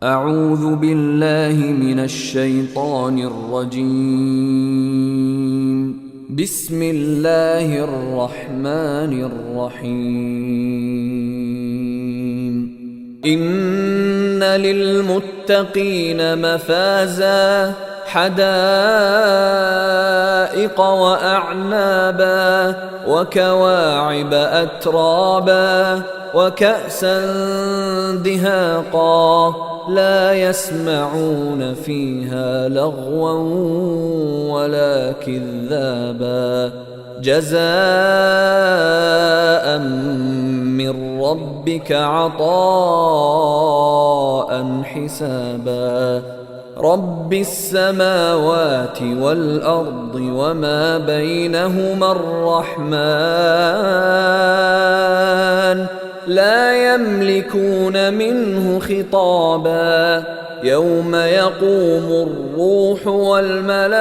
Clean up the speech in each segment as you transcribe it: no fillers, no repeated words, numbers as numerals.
اعوذ باللہ من الشیطان الرجیم بسم اللہ الرحمن الرحیم ان للمتقین مفازا حدائق واعنابا وكواعب اترابا وكأسا دهاقا لا يسمعون فيها لغوا ولا كذابا جزاء من ربك عطاء حسابا رب السماوات والأرض وما بينهما الرحمن لا يملكون منه خطابا يوم يقوم الروح والملائكة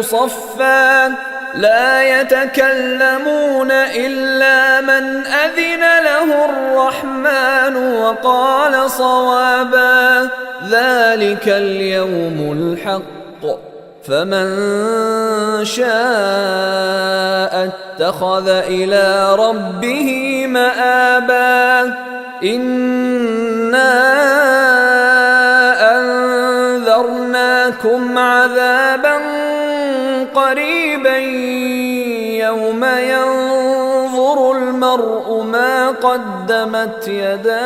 صفا لا يتكلمون إلا من أذن له الرحمن وقال صوابا ذلك اليوم الحق فمن شاء اتخذ إلى ربه مآبا إنا أنذرناكم عذابا قريبا يوم ينظر المرء ما قدمت يداه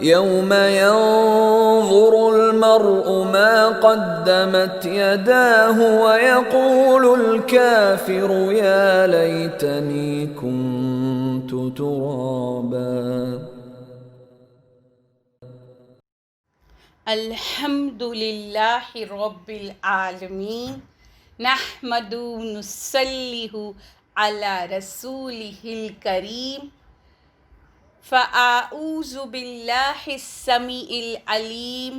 يوم ينظر المرء ما قدمت يداه ويقول الكافر يا ليتني كنت ترابا. الحمد للہ رب العالمین نحمد نصلی علی رسولہ الکریم فاعوذ باللہ السمیع العلیم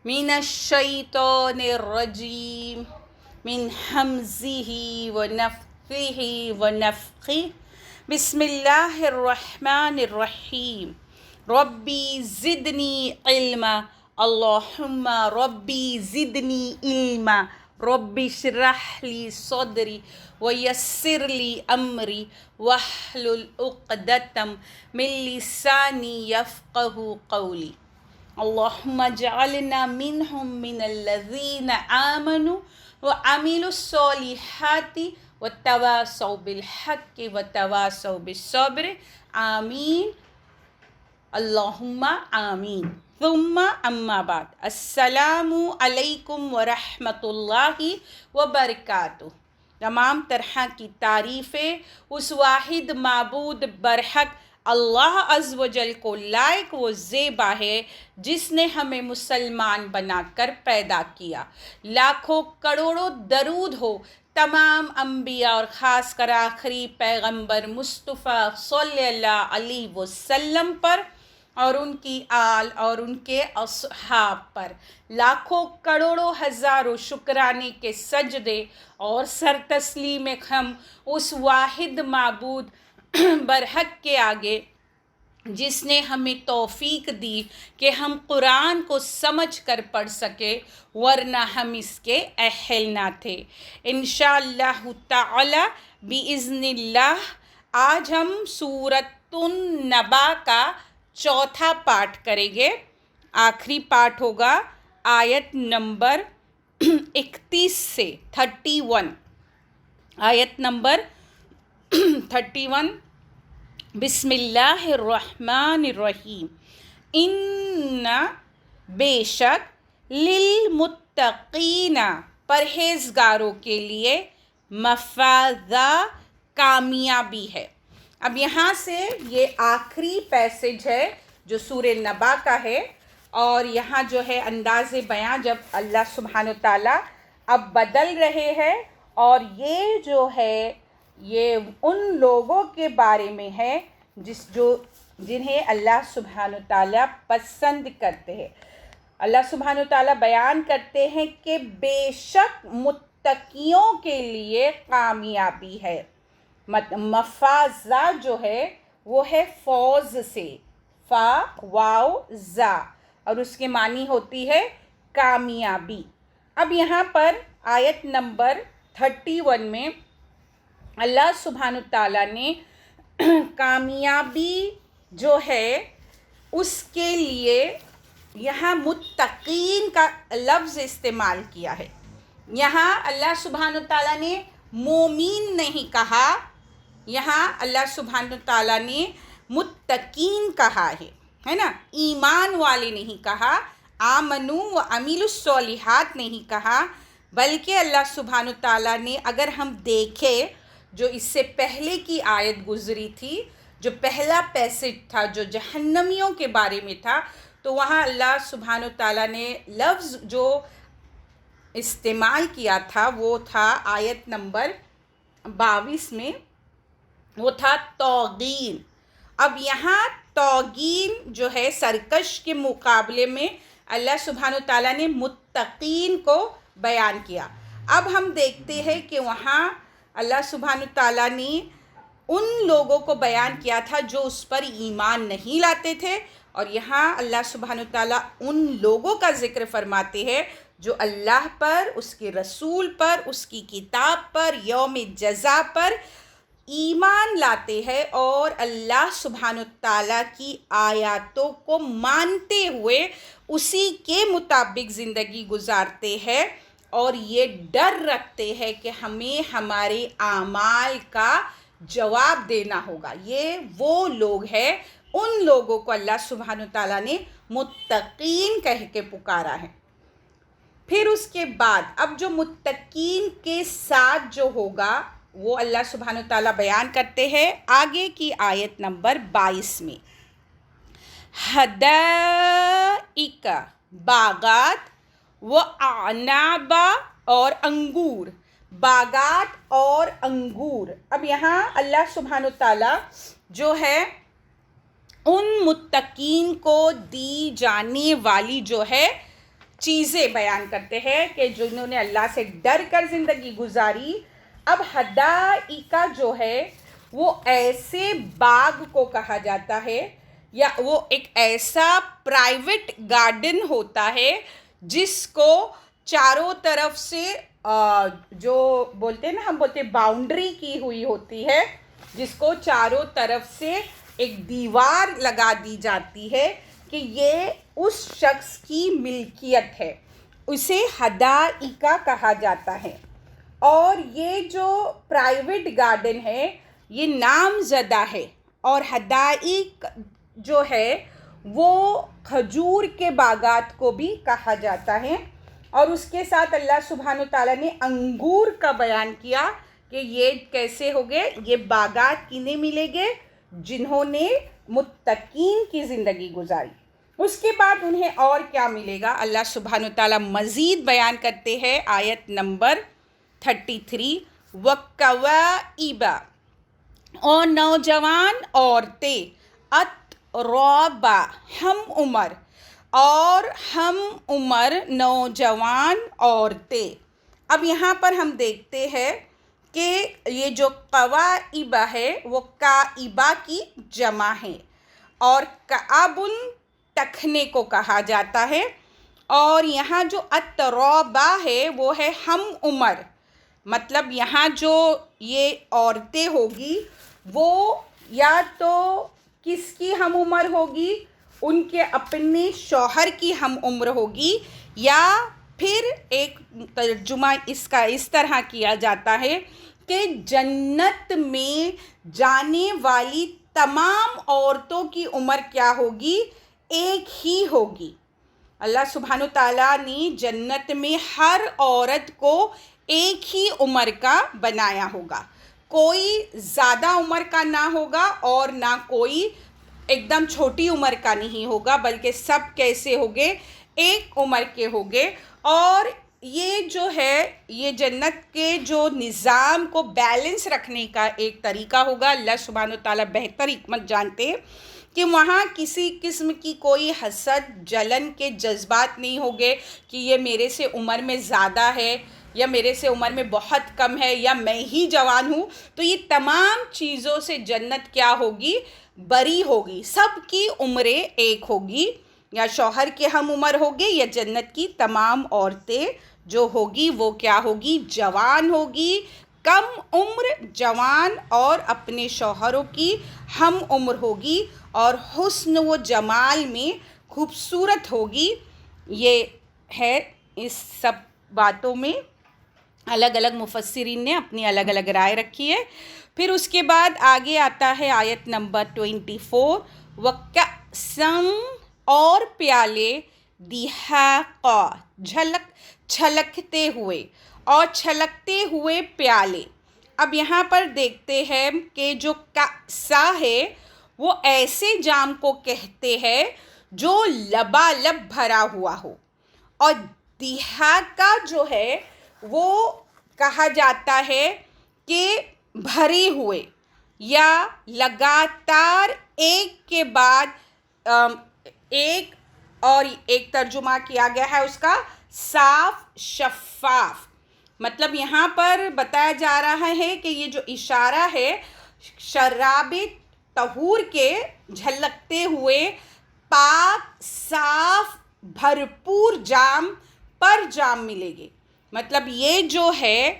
من الشیطان الرجیم من حمزہ ونفثہ ونفخہ بسم اللہ الرحمن الرحیم ربی زدنی علما اللہم ربی زدنی علما ربی اشرح لی صدری ویسر لی امری واحلل عقدۃ من لسانی یفقہ قولی اللہم اجعلنا منہم من الذین آمنوا وعملوا الصالحات وتواصوا بالحق وتواصوا بالصبر آمین اللہم آمین. ثم اما بعد السلام علیکم ورحمۃ اللہ وبرکاتہ. تمام طرح کی تعریفیں اس واحد معبود برحق اللہ عز و جل کو لائق و زیبا ہے جس نے ہمیں مسلمان بنا کر پیدا کیا. لاکھوں کروڑوں درود ہو تمام انبیاء اور خاص کر آخری پیغمبر مصطفیٰ صلی اللہ علیہ وسلم پر اور ان کی آل اور ان کے اصحاب پر. لاکھوں کروڑوں ہزاروں شکرانے کے سجدے اور سر تسلیم ہم اس واحد معبود برحق کے آگے جس نے ہمیں توفیق دی کہ ہم قرآن کو سمجھ کر پڑھ سکے ورنہ ہم اس کے اہل نہ تھے. انشاءاللہ تعالی باذن اللہ آج ہم سورۃ النبا کا چوتھا پارٹ کریں گے. آخری پارٹ ہوگا آیت نمبر 31 سے 31. آیت نمبر 31. بسم اللہ الرحمن الرحیم. ان بے شک للمتقین پرہیزگاروں کے لیے مفازا کامیابی ہے. اب یہاں سے یہ آخری پیسج ہے جو سورہ نبا کا ہے اور یہاں جو ہے انداز بیاں جب اللہ سبحانہ و تعالیٰ اب بدل رہے ہیں اور یہ جو ہے یہ ان لوگوں کے بارے میں ہے جنہیں اللہ سبحانہ و تعالیٰ پسند کرتے ہیں. اللہ سبحانہ و تعالیٰ بیان کرتے ہیں کہ بے شک متقیوں کے لیے کامیابی ہے. مفازہ جو ہے وہ ہے فوز سے، فا واو زا، اور اس کے معنی ہوتی ہے کامیابی۔ اب یہاں پر آیت نمبر 31 میں اللہ سبحانہ تعالیٰ نے کامیابی جو ہے اس کے لیے یہاں متقین کا لفظ استعمال کیا ہے۔ یہاں اللہ سبحانہ تعالیٰ نے مومین نہیں کہا، یہاں اللہ سبحانہ تعالیٰ نے متقین کہا ہے نا، ایمان والے نہیں کہا، آمنو و عمیلوا الصالحات نہیں کہا، بلکہ اللہ سبحانہ تعالیٰ نے، اگر ہم دیکھیں جو اس سے پہلے کی آیت گزری تھی، جو پہلا پیسج تھا جو جہنمیوں کے بارے میں تھا، تو وہاں اللہ سبحانہ تعالیٰ نے لفظ جو استعمال کیا تھا وہ تھا آیت نمبر 22 میں، وہ تھا طاغین۔ اب یہاں طاغین جو ہے سرکش کے مقابلے میں اللہ سبحانہ تعالیٰ نے متقین کو بیان کیا۔ اب ہم دیکھتے ہیں کہ وہاں اللہ سبحانہ تعالیٰ نے ان لوگوں کو بیان کیا تھا جو اس پر ایمان نہیں لاتے تھے، اور یہاں اللہ سبحانہ تعالیٰ ان لوگوں کا ذکر فرماتے ہیں جو اللہ پر، اس کے رسول پر، اس کی کتاب پر، یوم جزا پر ایمان لاتے ہیں اور اللہ سبحانہ تعالیٰ کی آیاتوں کو مانتے ہوئے اسی کے مطابق زندگی گزارتے ہیں، اور یہ ڈر رکھتے ہیں کہ ہمیں ہمارے اعمال کا جواب دینا ہوگا۔ یہ وہ لوگ ہیں، ان لوگوں کو اللہ سبحانہ تعالیٰ نے متقین کہہ کے پکارا ہے۔ پھر اس کے بعد اب جو متقین کے ساتھ جو ہوگا وہ اللہ سبحانہ تعالیٰ بیان کرتے ہیں آگے کی آیت نمبر 22 میں، حدائق باغات و اعنابا اور انگور، باغات اور انگور۔ اب یہاں اللہ سبحانہ تعالیٰ جو ہے ان متقین کو دی جانے والی جو ہے چیزیں بیان کرتے ہیں کہ جنہوں نے اللہ سے ڈر کر زندگی گزاری۔ اب حدائق جو ہے وہ ایسے باغ کو کہا جاتا ہے، یا وہ ایک ایسا پرائیویٹ گارڈن ہوتا ہے جس کو چاروں طرف سے جو بولتے ہیں نا، ہم بولتے باؤنڈری کی ہوئی ہوتی ہے، جس کو چاروں طرف سے ایک دیوار لگا دی جاتی ہے کہ یہ اس شخص کی ملکیت ہے، اسے حدائق کہا جاتا ہے۔ اور یہ جو پرائیویٹ گارڈن ہے یہ نام زدہ ہے، اور حدائق جو ہے وہ کھجور کے باغات کو بھی کہا جاتا ہے۔ اور اس کے ساتھ اللہ سبحانہ تعالیٰ نے انگور کا بیان کیا کہ یہ کیسے ہوگے، یہ باغات کنہیں ملیں گے، جنہوں نے متقین کی زندگی گزاری۔ اس کے بعد انہیں اور کیا ملے گا، اللہ سبحانہ تعالیٰ مزید بیان کرتے ہیں آیت نمبر 33، وَقَوَائِبَ، اور نوجوان عورتیں، اترابا، ہم عمر، اور ہم عمر نوجوان عورتیں۔ اب یہاں پر ہم دیکھتے ہیں کہ یہ جو قوائب ہے وہ کائبہ کی جمع ہے، اور کعبن ٹکنے کو کہا جاتا ہے، اور یہاں جو اترابا ہے وہ ہے ہم عمر، مطلب یہاں جو یہ عورتیں ہوگی وہ یا تو کس کی ہم عمر ہوگی، ان کے اپنے شوہر کی ہم عمر ہوگی، یا پھر ایک ترجمہ اس کا اس طرح کیا جاتا ہے کہ جنت میں جانے والی تمام عورتوں کی عمر کیا ہوگی، ایک ہی ہوگی۔ اللہ سبحانہ تعالیٰ نے جنت میں ہر عورت کو ایک ہی عمر کا بنایا ہوگا، کوئی زیادہ عمر کا نہ ہوگا اور نہ کوئی ایک دم چھوٹی عمر کا نہیں ہوگا، بلکہ سب کیسے ہوگے، ایک عمر کے ہوگے۔ اور یہ جو ہے یہ جنت کے جو نظام کو بیلنس رکھنے کا ایک طریقہ ہوگا۔ اللہ سبحانہ تعالیٰ بہتر حکمت جانتے ہیں کہ وہاں کسی قسم کی کوئی حسد جلن کے جذبات نہیں ہوگے کہ یہ میرے سے عمر میں زیادہ ہے یا میرے سے عمر میں بہت کم ہے یا میں ہی جوان ہوں، تو یہ تمام چیزوں سے جنت کیا ہوگی؟ بری ہوگی. سب کی عمریں ایک ہوگی، یا شوہر کے ہم عمر ہوگے، یا جنت کی تمام عورتیں جو ہوگی وہ کیا ہوگی؟ جوان ہوگی، کم عمر جوان اور اپنے شوہروں کی ہم عمر ہوگی، اور حسن و جمال میں خوبصورت ہوگی. یہ ہے اس سب باتوں میں الگ الگ مفسرین نے اپنی الگ الگ رائے رکھی ہے. پھر اس کے بعد آگے آتا ہے آیت نمبر 24، وَكَأْسًا اور پیالے، دِحَاقًا چھلکتے ہوئے، اور چھلکتے ہوئے پیالے. اب یہاں پر دیکھتے ہیں کہ جو کأسا ہے وہ ایسے جام کو کہتے ہیں جو لبالب بھرا ہوا ہو، اور دھاقہ جو ہے وہ کہا جاتا ہے کہ بھرے ہوئے یا لگاتار ایک کے بعد ایک، اور ایک ترجمہ کیا گیا ہے اس کا صاف شفاف. مطلب یہاں پر بتایا جا رہا ہے کہ یہ جو اشارہ ہے شراب طہور کے جھلکتے ہوئے پاک صاف بھرپور جام پر جام ملے گے. مطلب یہ جو ہے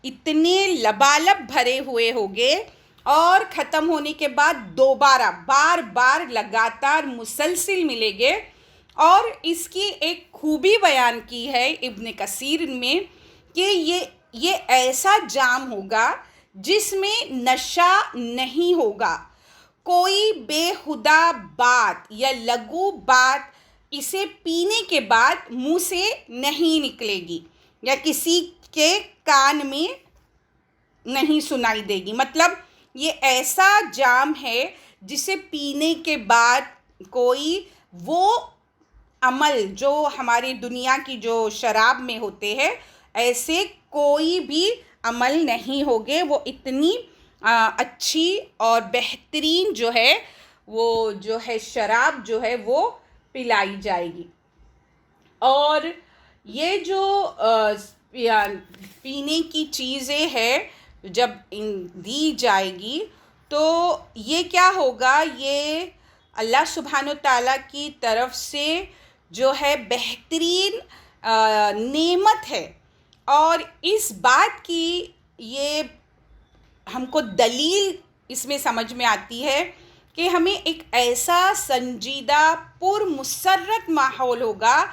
اتنے لبالب بھرے ہوئے ہوگے، اور ختم ہونے کے بعد دوبارہ بار بار لگاتار مسلسل ملے گے. اور اس کی ایک خوبی بیان کی ہے ابن کثیر میں کہ یہ ایسا جام ہوگا جس میں نشہ نہیں ہوگا، کوئی بےہودہ بات یا لغو بات اسے پینے کے بعد منہ سے نہیں نکلے گی یا کسی کے کان میں نہیں سنائی دے گی. مطلب یہ ایسا جام ہے جسے پینے کے بعد کوئی وہ عمل جو ہماری دنیا کی جو شراب میں ہوتے ہیں ایسے کوئی بھی عمل نہیں ہوگے. وہ اتنی اچھی اور بہترین جو ہے وہ جو ہے شراب جو ہے وہ پلائی جائے گی. اور یہ جو پینے کی چیزیں ہے جب دی جائے گی تو یہ کیا ہوگا؟ یہ اللہ سبحانہ و تعالیٰ کی طرف سے جو ہے بہترین نعمت ہے. اور اس بات کی یہ ہم کو دلیل اس میں سمجھ میں آتی ہے کہ ہمیں ایک ایسا سنجیدہ پر مسرت ماحول ہوگا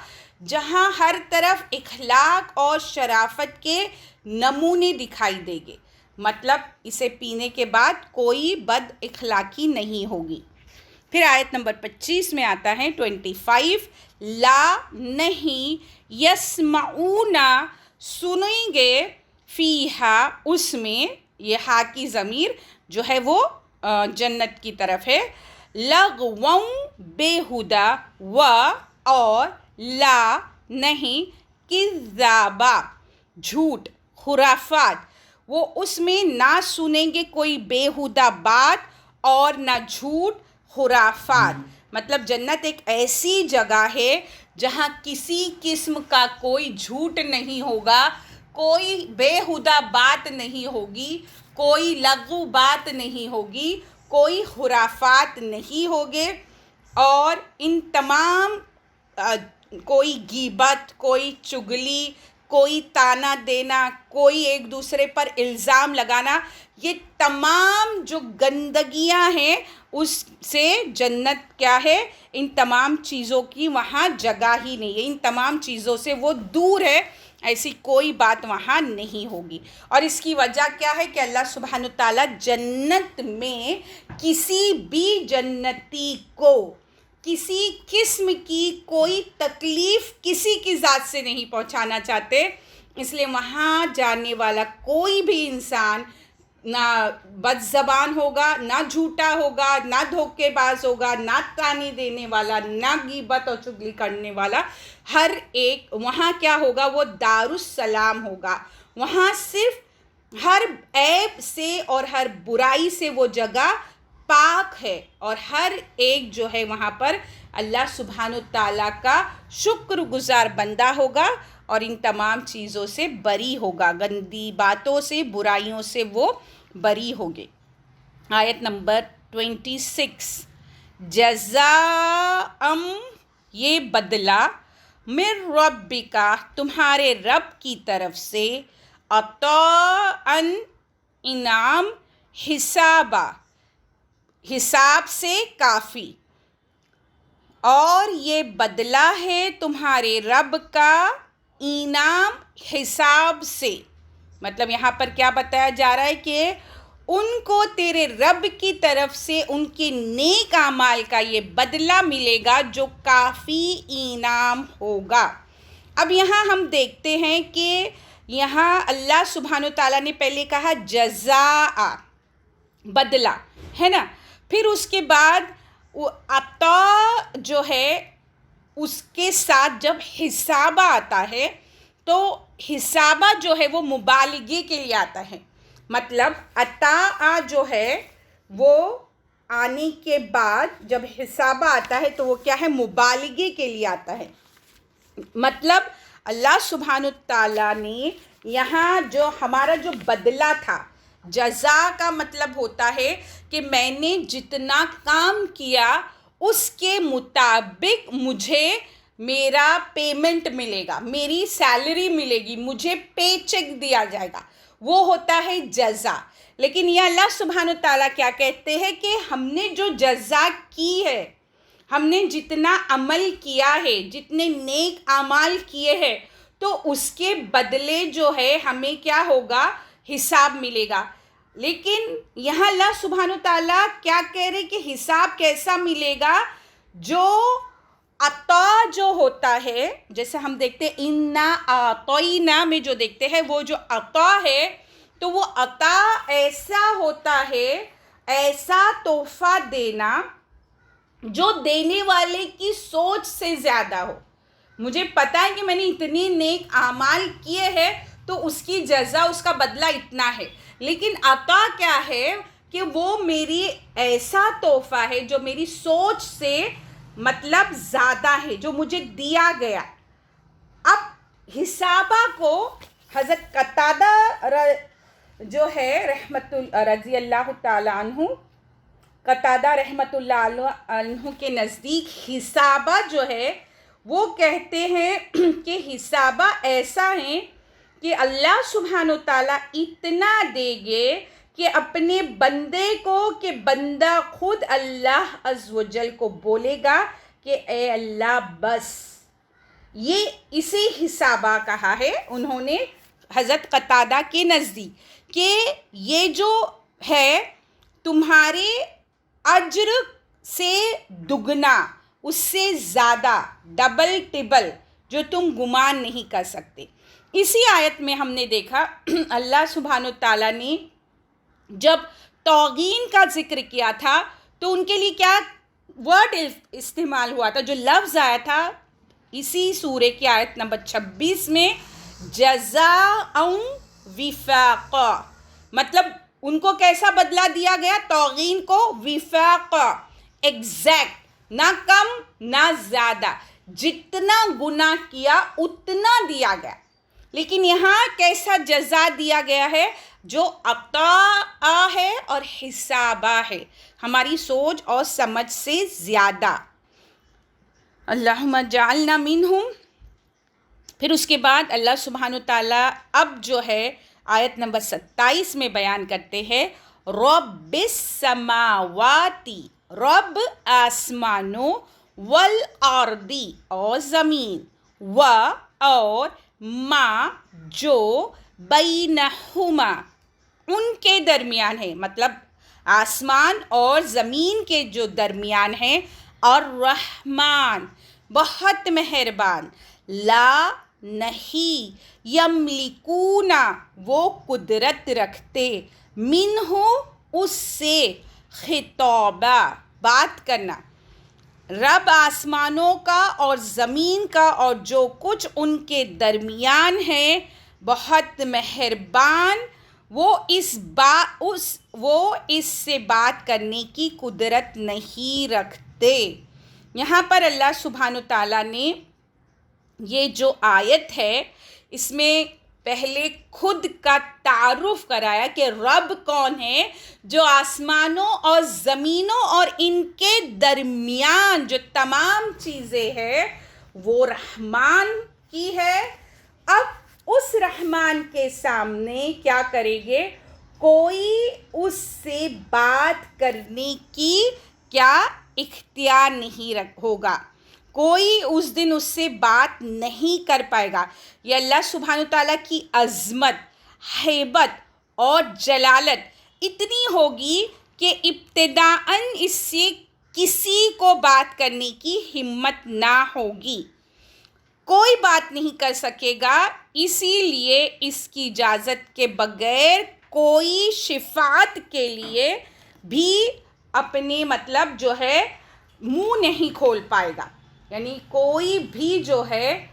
جہاں ہر طرف اخلاق اور شرافت کے نمونے دکھائی دیں گے. مطلب اسے پینے کے بعد کوئی بد اخلاقی نہیں ہوگی. پھر آیت نمبر 25 میں آتا ہے 25، لا نہیں، یسمعون سنیں گے، فیہا اس میں، یہ ہا کی ضمیر جو ہے وہ جنت کی طرف ہے، لغواً بےہودہ، و اور لا نہیں، کذابا جھوٹ، خرافات. وہ اس میں نہ سنیں گے کوئی بےہودہ بات اور نہ جھوٹ، خرافات. مطلب جنت ایک ایسی جگہ ہے جہاں کسی قسم کا کوئی جھوٹ نہیں ہوگا، کوئی بےہودہ بات نہیں ہوگی، کوئی لغو بات نہیں ہوگی، کوئی خرافات نہیں ہوگے. اور ان تمام کوئی غیبت، کوئی چگلی، کوئی طعنہ دینا، کوئی ایک دوسرے پر الزام لگانا، یہ تمام جو گندگیاں ہیں اس سے جنت کیا ہے؟ ان تمام چیزوں کی وہاں جگہ ہی نہیں ہے، ان تمام چیزوں سے وہ دور ہے، ایسی کوئی بات وہاں نہیں ہوگی. اور اس کی وجہ کیا ہے کہ اللہ سبحانہ تعالیٰ جنت میں کسی بھی جنتی کو کسی قسم کی کوئی تکلیف کسی کی ذات سے نہیں پہنچانا چاہتے. اس لیے وہاں جانے والا کوئی بھی انسان نہ بد زبان ہوگا، نہ جھوٹا ہوگا، نہ دھوکے باز ہوگا، نہ طعنے دینے والا، نہ غیبت اور چگلی کرنے والا. ہر ایک وہاں کیا ہوگا؟ وہ دار السلام ہوگا. وہاں صرف ہر عیب سے اور ہر برائی سے وہ جگہ پاک ہے، اور ہر ایک جو ہے وہاں پر اللہ سبحانہ تعالیٰ کا شکر گزار بندہ ہوگا اور ان تمام چیزوں سے بری ہوگا، گندی باتوں سے، برائیوں سے وہ بری ہوگے۔ آیت نمبر 26، جزاءً، یہ بدلہ، من ربکا، تمہارے رب کی طرف سے، عطاءً، انعام، حسابا، حساب سے کافی، اور یہ بدلہ ہے تمہارے رب کا انعام حساب سے۔ مطلب یہاں پر کیا بتایا جا رہا ہے کہ ان کو تیرے رب کی طرف سے ان کے نیک اعمال کا یہ بدلہ ملے گا جو کافی انعام ہوگا۔ اب یہاں ہم دیکھتے ہیں کہ یہاں اللہ سبحانہ تعالیٰ نے پہلے کہا جزاء، بدلہ، ہے نا، پھر اس کے بعد عطا جو ہے اس کے ساتھ جب حسابہ آتا ہے تو حسابہ جو ہے وہ مبالغے کے لیے آتا ہے۔ مطلب عطا جو ہے وہ آنے کے بعد جب حسابہ آتا ہے تو وہ کیا ہے، مبالغے کے لیے آتا ہے۔ مطلب اللہ سبحانہ تعالیٰ نے یہاں جو ہمارا جو بدلہ تھا، جزا کا مطلب ہوتا ہے کہ میں نے جتنا کام کیا اس کے مطابق مجھے میرا پیمنٹ ملے گا، میری سیلری ملے گی، مجھے پے چیک دیا جائے گا، وہ ہوتا ہے جزا۔ لیکن یہ اللہ سبحانہ تعالیٰ کیا کہتے ہیں کہ ہم نے جو جزا کی ہے، ہم نے جتنا عمل کیا ہے، جتنے نیک اعمال کیے ہیں، تو اس کے بدلے جو ہے ہمیں کیا ہوگا، حساب ملے گا۔ لیکن یہاں اللہ سبحانہ تعالیٰ کیا کہہ رہے کہ حساب کیسا ملے گا، جو عطا جو ہوتا ہے، جیسے ہم دیکھتے ہیں انا اعطینا میں جو دیکھتے ہیں، وہ جو عطا ہے تو وہ عطا ایسا ہوتا ہے، ایسا تحفہ دینا جو دینے والے کی سوچ سے زیادہ ہو۔ مجھے پتہ ہے کہ میں نے اتنے نیک اعمال کیے ہیں تو اس کی جزا، اس کا بدلہ اتنا ہے، لیکن عطا کیا ہے کہ وہ میری ایسا تحفہ ہے جو میری سوچ سے مطلب زیادہ ہے، جو مجھے دیا گیا۔ اب حسابہ کو حضرت قتادہ جو ہے رضی اللہ تعالیٰ عنہ، قتادہ رحمۃ اللہ عنہ کے نزدیک حسابہ جو ہے وہ کہتے ہیں کہ حسابہ ایسا ہے کہ اللہ سبحانہ تعالیٰ اتنا دے گے کہ اپنے بندے کو، کہ بندہ خود اللہ عز و جل کو بولے گا کہ اے اللہ بس۔ یہ اسی حسابہ کہا ہے انہوں نے حضرت قتادہ کے نزدیک، کہ یہ جو ہے تمہارے اجر سے دگنا، اس سے زیادہ، ڈبل ٹبل، جو تم گمان نہیں کر سکتے۔ اسی آیت میں ہم نے دیکھا اللہ سبحانہ تعالیٰ نے جب طاغین کا ذکر کیا تھا تو ان کے لیے کیا ورڈ استعمال ہوا تھا، جو لفظ آیا تھا اسی سورہ کی آیت نمبر 26 میں، جزاء وفاقا، مطلب ان کو کیسا بدلہ دیا گیا، طاغین کو وفاقا، ایگزیکٹ، نہ کم نہ زیادہ، جتنا گناہ کیا اتنا دیا گیا۔ لیکن یہاں کیسا جزا دیا گیا ہے، جو عطا ہے اور حسابہ ہے، ہماری سوچ اور سمجھ سے زیادہ۔ اللہم اجعلنا منہم۔ پھر اس کے بعد اللہ سبحانہ تعالیٰ اب جو ہے آیت نمبر 27 میں بیان کرتے ہیں، رب السماواتی، رب آسمانوں، والارضی، اور زمین، اور ما، جو بینہما، ان کے درمیان ہے، مطلب آسمان اور زمین کے جو درمیان ہیں، اور رحمان، بہت مہربان، لا، نہیں، یملکون، وہ قدرت رکھتے، منہ، اس سے، خطابہ، بات کرنا، رب آسمانوں کا اور زمین کا اور جو کچھ ان کے درمیان ہے، بہت مہربان، وہ اس سے بات کرنے کی قدرت نہیں رکھتے۔ یہاں پر اللہ سبحانہ و تعالیٰ نے یہ جو آیت ہے اس میں پہلے خود کا تعارف کرایا کہ رب کون ہے، جو آسمانوں اور زمینوں اور ان کے درمیان جو تمام چیزیں ہیں وہ رحمان کی ہے۔ اب اس رحمان کے سامنے کیا کریں گے؟ کوئی اس سے بات کرنے کی کیا اختیار نہیں ہوگا، کوئی اس دن اس سے بات نہیں کر پائے گا۔ یہ اللہ سبحانہ تعالیٰ کی عظمت، ہیبت اور جلالت اتنی ہوگی کہ ابتداءً اس سے کسی کو بات کرنے کی ہمت نہ ہوگی، کوئی بات نہیں کر سکے گا۔ اسی لیے اس کی اجازت کے بغیر کوئی شفاعت کے لیے بھی اپنے جو ہے منہ نہیں کھول پائے گا، یعنی کوئی بھی جو ہے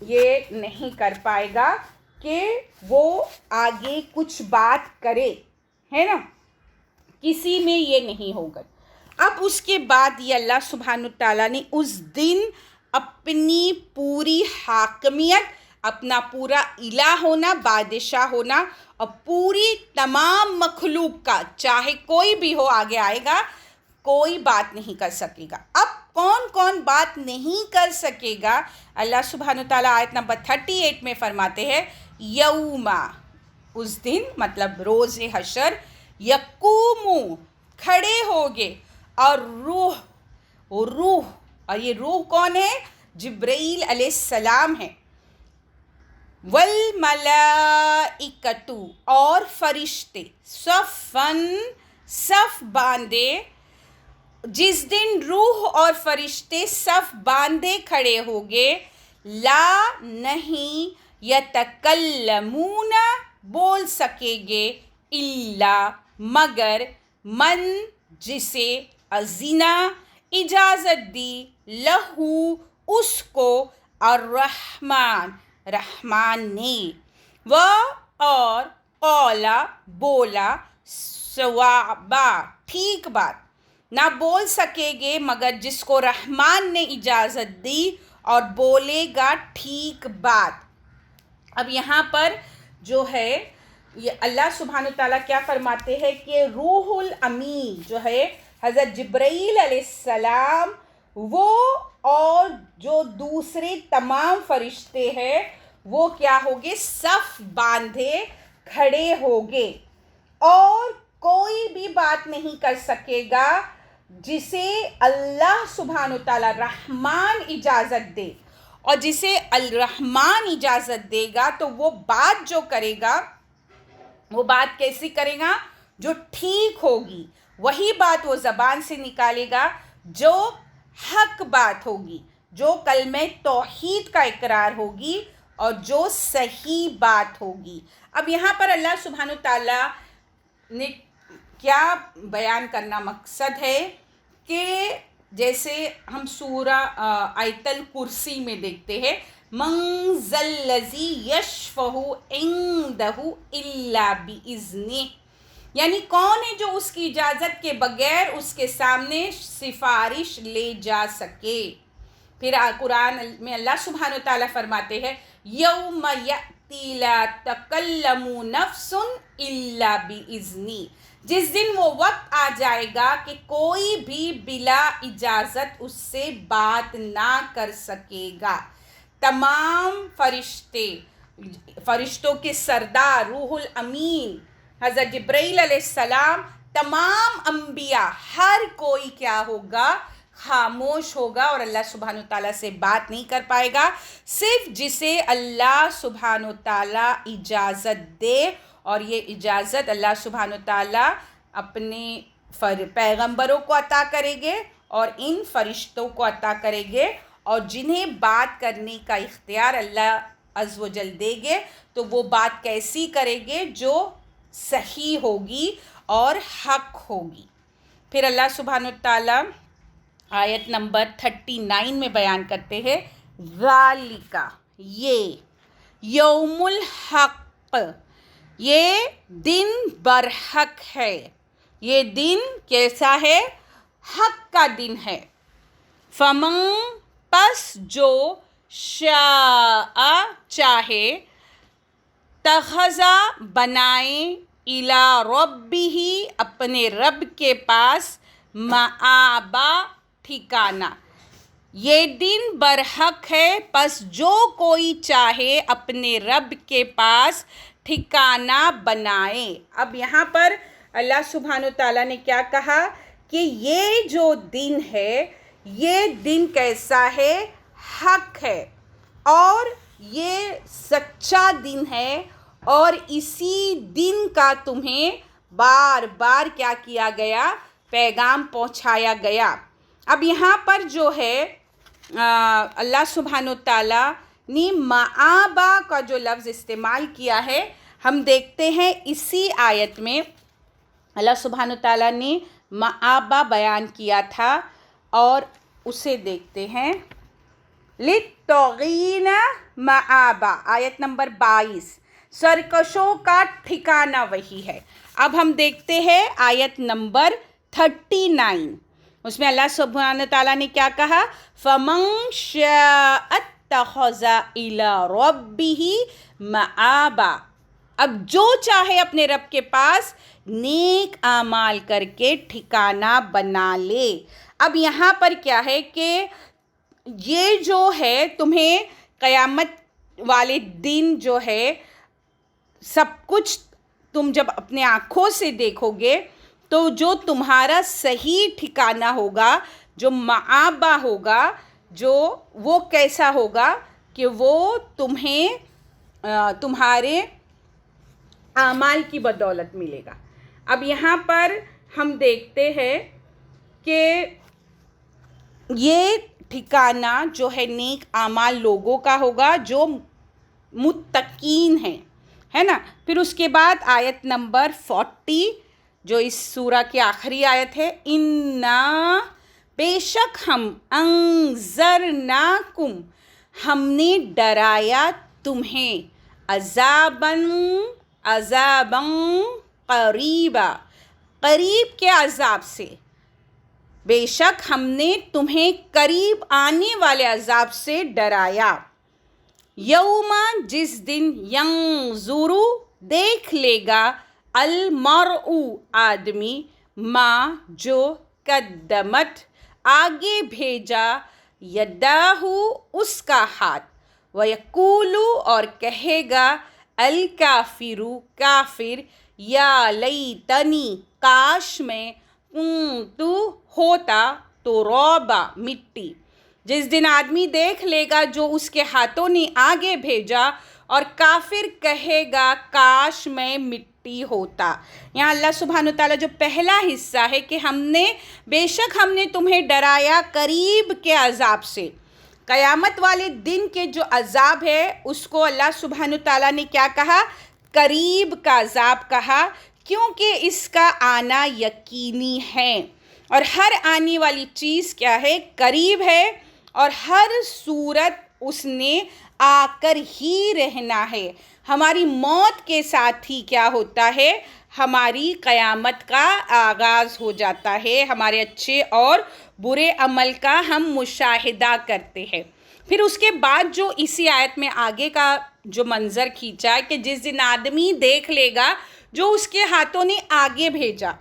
یہ نہیں کر پائے گا کہ وہ آگے کچھ بات کرے، ہے نا، کسی میں یہ نہیں ہوگا۔ اب اس کے بعد یہ اللہ سبحانہ تعالیٰ نے اس دن اپنی پوری حاکمیت، اپنا پورا الہ ہونا، بادشاہ ہونا، اور پوری تمام مخلوق کا، چاہے کوئی بھی ہو آگے آئے گا، کوئی بات نہیں کر سکے گا۔ اب کون کون بات نہیں کر سکے گا؟ اللہ سبحانہ تعالیٰ آیت نمبر 38 میں فرماتے ہیں، یوما، اس دن روز حشر، یقوم، کھڑے ہوگے، اور روح، اور یہ روح کون ہے؟ جبرائیل علیہ السلام ہے، والملائکۃ، اور فرشتے، صفاً، صف باندھے۔ جس دن روح اور فرشتے صف باندھے کھڑے ہوگے، لا، نہیں، یتکلمون، بول سکیں گے، الا، مگر، من، جسے، اذنا، اجازت دی، لہو، اس کو، الرحمن، رحمان نے، اور قولا، بولا، صوابا، ٹھیک بات، نہ بول سکے گے مگر جس کو رحمان نے اجازت دی اور بولے گا ٹھیک بات۔ اب یہاں پر جو ہے یہ اللہ سبحانہ تعالیٰ کیا فرماتے ہیں کہ روح الامین جو ہے حضرت جبرائیل علیہ السلام، وہ اور جو دوسرے تمام فرشتے ہیں وہ کیا ہوگے؟ صف باندھے کھڑے ہوگے، اور کوئی بھی بات نہیں کر سکے گا جسے اللہ سبحانہ تعالیٰ رحمان اجازت دے، اور جسے الرحمان اجازت دے گا تو وہ بات جو کرے گا وہ بات کیسی کرے گا؟ جو ٹھیک ہوگی، وہی بات وہ زبان سے نکالے گا جو حق بات ہوگی، جو کلمہ توحید کا اقرار ہوگی اور جو صحیح بات ہوگی۔ اب یہاں پر اللہ سبحانہ تعالیٰ نے کیا بیان کرنا مقصد ہے کہ جیسے ہم سورہ آیت الکرسی میں دیکھتے ہیں، من ذا الذی یشفع عندہ الا باذنہ، یعنی کون ہے جو اس کی اجازت کے بغیر اس کے سامنے سفارش لے جا سکے۔ پھر قرآن میں اللہ سبحانہ تعالیٰ فرماتے ہیں، یوم یأتی لا تکلم نفس الا باذنہ، جس دن وہ وقت آ جائے گا کہ کوئی بھی بلا اجازت اس سے بات نہ کر سکے گا۔ تمام فرشتوں کے سردار روح الامین حضرت جبرائیل علیہ السلام، تمام انبیاء، ہر کوئی کیا ہوگا؟ خاموش ہوگا اور اللہ سبحانہ تعالیٰ سے بات نہیں کر پائے گا، صرف جسے اللہ سبحانہ تعالیٰ اجازت دے، اور یہ اجازت اللہ سبحانہ تعالیٰ اپنے پیغمبروں کو عطا کریں گے اور ان فرشتوں کو عطا کریں گے، اور جنہیں بات کرنے کا اختیار اللہ عز و جل دے گے تو وہ بات کیسی کریں گے؟ جو صحیح ہوگی اور حق ہوگی۔ پھر اللہ سبحانہ تعالیٰ آیت نمبر 39 میں بیان کرتے ہیں، ذالک، یہ، یوم الحق، یہ دن برحق ہے، یہ دن کیسا ہے؟ حق کا دن ہے، فمن پس جو شاء چاہے تخذا بنائے الی ربہ اپنے رب کے پاس مآبا ٹھکانہ، یہ دن برحق ہے، پس جو کوئی چاہے اپنے رب کے پاس ٹھکانہ بنائے۔ اب یہاں پر اللہ سبحانہ و تعالیٰ نے کیا کہا کہ یہ جو دن ہے یہ دن کیسا ہے؟ حق ہے، اور یہ سچا دن ہے، اور اسی دن کا تمہیں بار بار کیا کیا گیا؟ پیغام پہنچایا گیا۔ اب یہاں پر جو ہے اللہ سبحانہ تعالیٰ نے مآبا کا جو لفظ استعمال کیا ہے، ہم دیکھتے ہیں اسی آیت میں اللہ سبحانہ تعالیٰ نے مآبا بیان کیا تھا، اور اسے دیکھتے ہیں للطاغین مآبا، آیت نمبر 22، سرکشوں کا ٹھکانہ وہی ہے۔ اب ہم دیکھتے ہیں آیت نمبر 39، اس میں اللہ سبحانہ تعالیٰ نے کیا کہا؟ فَمَن شَاءَ اتَّخَذَ إِلَىٰ رَبِّهِ مَآبًا، اب جو چاہے اپنے رب کے پاس نیک اعمال کر کے ٹھکانہ بنا لے۔ اب یہاں پر کیا ہے کہ یہ جو ہے تمہیں قیامت والے دن جو ہے سب کچھ تم جب اپنے آنکھوں سے دیکھو گے تو جو تمہارا صحیح ٹھکانہ ہوگا، جو مآبا ہوگا، جو وہ کیسا ہوگا کہ وہ تمہیں تمہارے اعمال کی بدولت ملے گا۔ اب یہاں پر ہم دیکھتے ہیں کہ یہ ٹھکانہ جو ہے نیک اعمال لوگوں کا ہوگا جو متقین ہیں، ہے نا۔ پھر اس کے بعد آیت نمبر 40 جو اس سورہ کی آخری آیت ہے، اِنَّا بے شک ہم انذرناکم ہم نے ڈرایا تمہیں عذاباً قریبا قریب کے عذاب سے، بے شک ہم نے تمہیں قریب آنے والے عذاب سے ڈرایا۔ یوم جس دن ینظر دیکھ لے گا المرء آدمی ما جو قدمت آگے بھیجا یداہ اس کا ہاتھ، ویقول اور کہے گا الکافر کافر یا لیتنی کاش میں کنت ہوتا ترابا مٹی۔ جس دن آدمی دیکھ لے گا جو اس کے ہاتھوں نے آگے بھیجا، اور کافر کہے گا کاش میں مٹی ہوتا۔ یہاں اللہ سبحانہ تعالیٰ جو پہلا حصہ ہے کہ بے شک ہم نے تمہیں ڈرایا قریب کے عذاب سے، قیامت والے دن کے جو عذاب ہے اس کو اللہ سبحانہ تعالیٰ نے کیا کہا؟ قریب کا عذاب کہا، کیونکہ اس کا آنا یقینی ہے، اور ہر آنے والی چیز کیا ہے؟ قریب ہے، اور ہر صورت اس نے آ کر ہی رہنا ہے۔ ہماری موت کے ساتھ ہی کیا ہوتا ہے؟ ہماری قیامت کا آغاز ہو جاتا ہے، ہمارے اچھے اور برے عمل کا ہم مشاہدہ کرتے ہیں۔ پھر اس کے بعد جو اسی آیت میں آگے کا جو منظر کھینچا ہے کہ جس دن آدمی دیکھ لے گا جو اس کے ہاتھوں نے آگے بھیجا،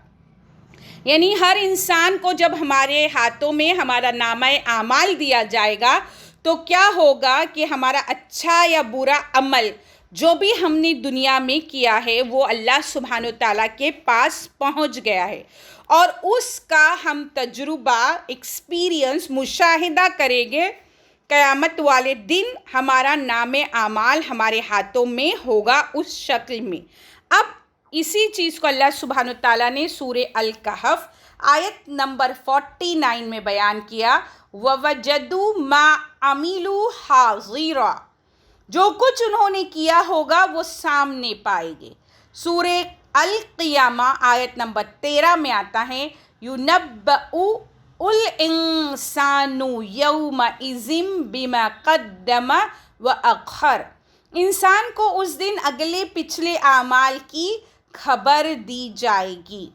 یعنی ہر انسان کو جب ہمارے ہاتھوں میں ہمارا نامہ اعمال دیا جائے گا تو کیا ہوگا کہ ہمارا اچھا یا برا عمل جو بھی ہم نے دنیا میں کیا ہے وہ اللہ سبحانہ تعالیٰ کے پاس پہنچ گیا ہے، اور اس کا ہم تجربہ ایکسپیرینس مشاہدہ کریں گے۔ قیامت والے دن ہمارا نام اعمال ہمارے ہاتھوں میں ہوگا اس شکل میں۔ اب اسی چیز کو اللہ سبحانہ تعالیٰ نے سورہ الکہف آیت نمبر 49 میں بیان کیا، وَوَجَدُوا مَا عَمِلُوا حَاضِرًا، جو کچھ انہوں نے کیا ہوگا وہ سامنے پائیں گے۔ سورہ القیامہ آیت نمبر 13 میں آتا ہے، يُنَبَّأُ الْإِنسَانُ يَوْمَئِذٍ بِمَا قَدَّمَ وَأَخَّرَ، انسان کو اس دن اگلے پچھلے اعمال کی خبر دی جائے گی۔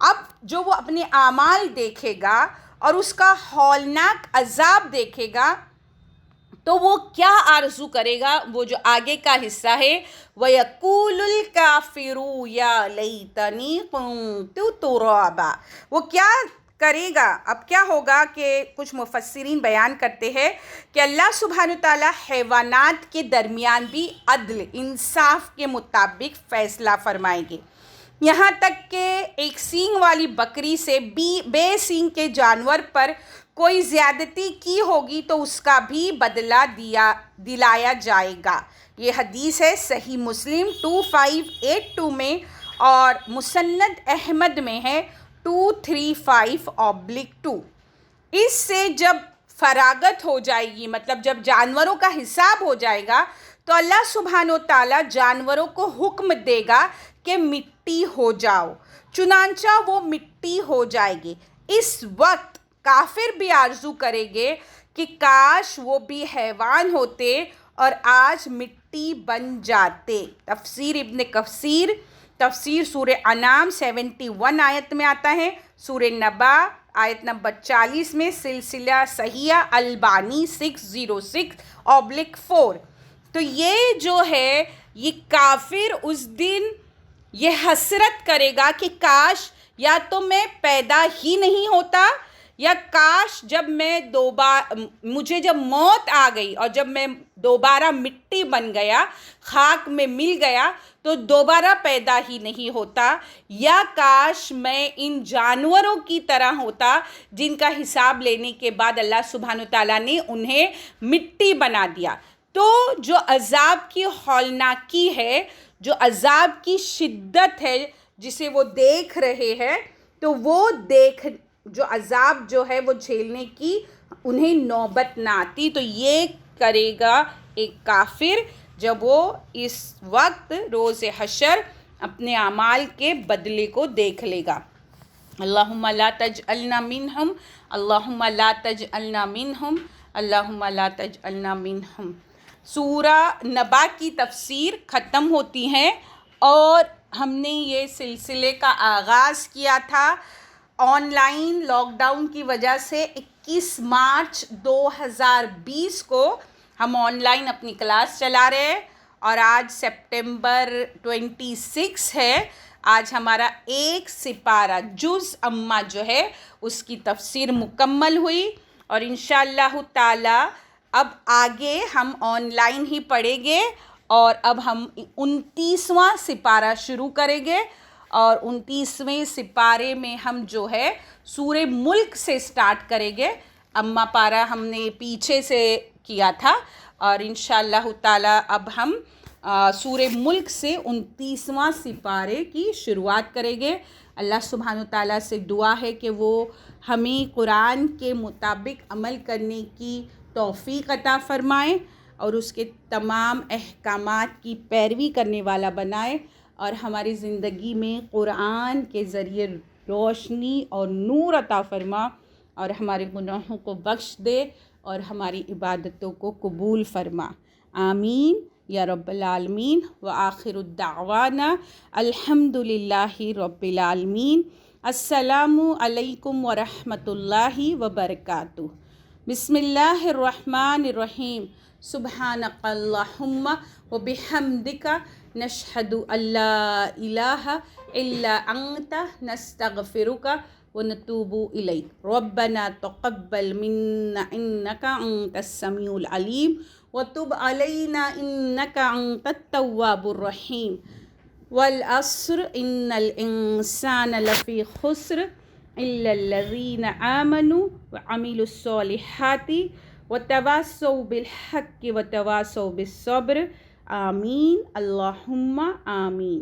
اب جو وہ اپنے اعمال دیکھے گا اور اس کا ہولناک عذاب دیکھے گا تو وہ کیا آرزو کرے گا؟ وہ جو آگے کا حصہ ہے، وَيَقُولُ الْكَافِرُ يَا لَيْتَنِي كُنتُ تُرَابًا، وہ کیا کرے گا؟ اب کیا ہوگا کہ کچھ مفسرین بیان کرتے ہیں کہ اللہ سبحانہ تعالیٰ حیوانات کے درمیان بھی عدل، انصاف کے مطابق فیصلہ فرمائیں گے، یہاں تک کہ ایک سینگ والی بکری سے بے سینگ کے جانور پر کوئی زیادتی کی ہوگی تو اس کا بھی بدلہ دلایا جائے گا۔ یہ حدیث ہے صحیح مسلم 2582 میں، اور مسند احمد میں ہے 235/2۔ اس سے جب فراغت ہو جائے گی، مطلب جب جانوروں کا حساب ہو جائے گا، تو اللہ سبحانہ وتعالیٰ جانوروں کو حکم دے گا کہ مٹی ہو جاؤ، چنانچہ وہ مٹی ہو جائے گی۔ اس وقت کافر بھی آرزو کریں گے کہ کاش وہ بھی حیوان ہوتے اور آج مٹی بن جاتے۔ تفسیر ابن کثیر، تفسیر سورہ انعام 71 آیت میں آتا ہے، سورہ نبا آیت نمبر 40 میں، سلسلہ صحیحہ البانی 606/4۔ تو یہ جو ہے، یہ کافر اس دن یہ حسرت کرے گا کہ کاش یا تو میں پیدا ہی نہیں ہوتا، یا کاش جب میں مجھے جب موت آ گئی اور جب میں دوبارہ مٹی بن گیا، خاک میں مل گیا، تو دوبارہ پیدا ہی نہیں ہوتا، یا کاش میں ان جانوروں کی طرح ہوتا جن کا حساب لینے کے بعد اللہ سبحانہ تعالیٰ نے انہیں مٹی بنا دیا۔ تو جو عذاب کی ہولناکی ہے، جو عذاب کی شدت ہے جسے وہ دیکھ رہے ہیں، تو وہ جو عذاب جو ہے وہ جھیلنے کی انہیں نوبت نہ آتی۔ تو یہ کرے گا ایک کافر جب وہ اس وقت روز حشر اپنے اعمال کے بدلے کو دیکھ لے گا۔ اللہم لا تجعلنا منہم، اللہم لا تجعلنا منہم، اللہم لا تجعلنا منہم۔ سورہ نبا کی تفسیر ختم ہوتی ہے، اور ہم نے یہ سلسلے کا آغاز کیا تھا آن لائن لاک ڈاؤن کی وجہ سے 21 مارچ 2020 کو ہم آن لائن اپنی کلاس چلا رہے ہیں، اور آج سپٹمبر 26 ہے۔ آج ہمارا ایک سپارہ جز اما جو ہے اس کی تفسیر مکمل ہوئی، اور انشاءاللہ تعالی اب آگے ہم آن لائن ہی پڑھیں گے، اور اب ہم 29واں سپارہ شروع کریں گے، اور 29ویں سپارے میں ہم جو ہے سورہ ملک سے سٹارٹ کریں گے۔ اما پارہ ہم نے پیچھے سے کیا تھا، اور انشاءاللہ تعالی اب ہم سورہ ملک سے 29واں سپارے کی شروعات کریں گے۔ اللہ سبحانہ تعالیٰ سے دعا ہے کہ وہ ہمیں قرآن کے مطابق عمل کرنے کی توفیق عطا فرمائے، اور اس کے تمام احکامات کی پیروی کرنے والا بنائے، اور ہماری زندگی میں قرآن کے ذریعے روشنی اور نور عطا فرما، اور ہمارے گناہوں کو بخش دے، اور ہماری عبادتوں کو قبول فرما۔ آمین یا رب العالمین۔ وآخر الدعوانا الحمد للہ رب العالمین۔ السلام علیکم ورحمۃ اللہ وبرکاتہ۔ بسم اللہ الرحمن الرحیم۔ سبحانک اللہم وبحمدک، نشہد ان لا الہ الا انت، نستغفرک ونتوب الیک۔ ربنا تقبل منا انک انت السمیع العلیم، وتب علینا انک انت التواب الرحیم۔ والعصر ان الانسان لفی خسر الا الذین آمنوا وعملوا الصالحات وتواصوا بالحق وتواصوا بالصبر۔ آمین اللہم آمین۔